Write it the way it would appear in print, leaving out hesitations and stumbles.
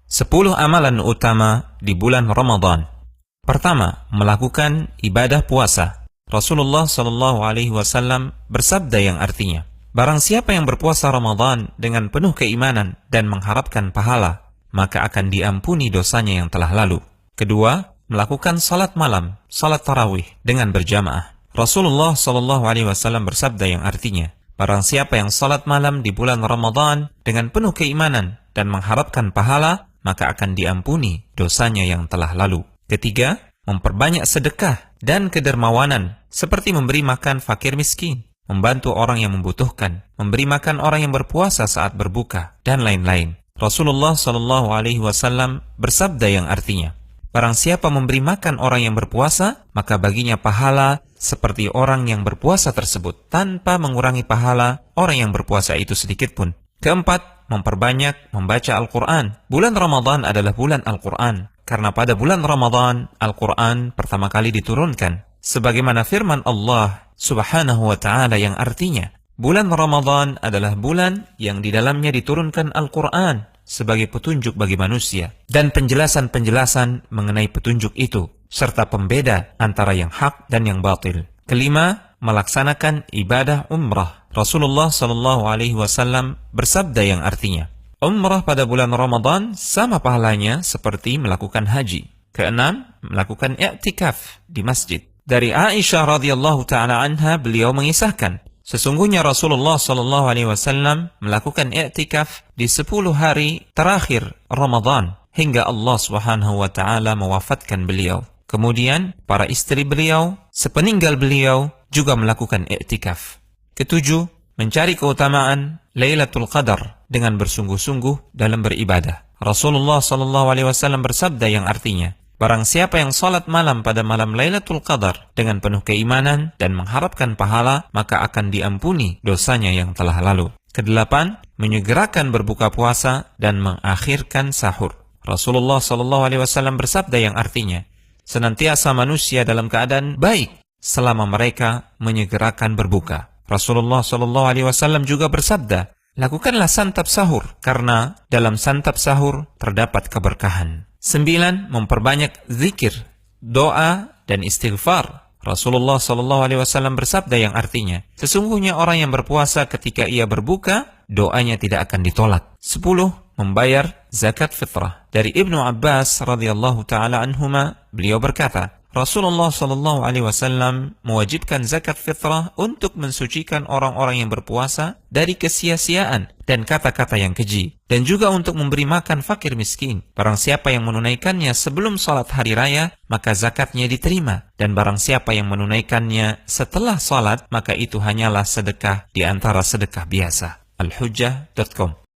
10 amalan utama di bulan Ramadan. Pertama, melakukan ibadah puasa. Rasulullah SAW bersabda yang artinya, barang siapa yang berpuasa Ramadan dengan penuh keimanan dan mengharapkan pahala, maka akan diampuni dosanya yang telah lalu. Kedua, melakukan salat malam, salat tarawih dengan berjamaah. Rasulullah SAW bersabda yang artinya, barang siapa yang salat malam di bulan Ramadan dengan penuh keimanan dan mengharapkan pahala, maka akan diampuni dosanya yang telah lalu. Ketiga, memperbanyak sedekah dan kedermawanan, seperti memberi makan fakir miskin, membantu orang yang membutuhkan, memberi makan orang yang berpuasa saat berbuka, dan lain-lain. Rasulullah SAW bersabda yang artinya, barang siapa memberi makan orang yang berpuasa, maka baginya pahala seperti orang yang berpuasa tersebut, tanpa mengurangi pahala orang yang berpuasa itu sedikit pun. Keempat, memperbanyak membaca Al-Quran. Bulan Ramadan adalah bulan Al-Quran, karena pada bulan Ramadan, Al-Quran pertama kali diturunkan. Sebagaimana firman Allah Subhanahu wa Ta'ala yang artinya, bulan Ramadan adalah bulan yang di dalamnya diturunkan Al-Quran sebagai petunjuk bagi manusia, dan penjelasan-penjelasan mengenai petunjuk itu, serta pembeda antara yang hak dan yang batil. Kelima, melaksanakan ibadah umrah. Rasulullah SAW bersabda yang artinya, umrah pada bulan Ramadan sama pahalanya seperti melakukan haji. Keenam, melakukan i'tikaf di masjid. Dari Aisyah radhiyallahu taala anha, beliau mengisahkan, sesungguhnya Rasulullah SAW melakukan i'tikaf di 10 hari terakhir Ramadan hingga Allah Subhanahu wa taala mewafatkan beliau. Kemudian para istri beliau sepeninggal beliau juga melakukan i'tikaf. Ketujuh, mencari keutamaan Lailatul Qadar dengan bersungguh-sungguh dalam beribadah. Rasulullah SAW bersabda yang artinya, barang siapa yang salat malam pada malam Lailatul Qadar dengan penuh keimanan dan mengharapkan pahala, maka akan diampuni dosanya yang telah lalu. Kedelapan, menyegerakan berbuka puasa dan mengakhirkan sahur. Rasulullah SAW bersabda yang artinya, senantiasa manusia dalam keadaan baik selama mereka menyegerakan berbuka. Rasulullah SAW juga bersabda, lakukanlah santap sahur, karena dalam santap sahur terdapat keberkahan. 9. Memperbanyak zikir, doa, dan istighfar. Rasulullah SAW bersabda yang artinya, sesungguhnya orang yang berpuasa ketika ia berbuka, doanya tidak akan ditolak. 10. Membayar zakat fitrah. Dari Ibnu Abbas radhiyallahu ta'ala anhuma, beliau berkata, Rasulullah SAW mewajibkan zakat fitrah untuk mensucikan orang-orang yang berpuasa dari kesia-siaan dan kata-kata yang keji, dan juga untuk memberi makan fakir miskin. Barang siapa yang menunaikannya sebelum salat hari raya, maka zakatnya diterima, dan barang siapa yang menunaikannya setelah salat, maka itu hanyalah sedekah di antara sedekah biasa. Al-Hujjah.com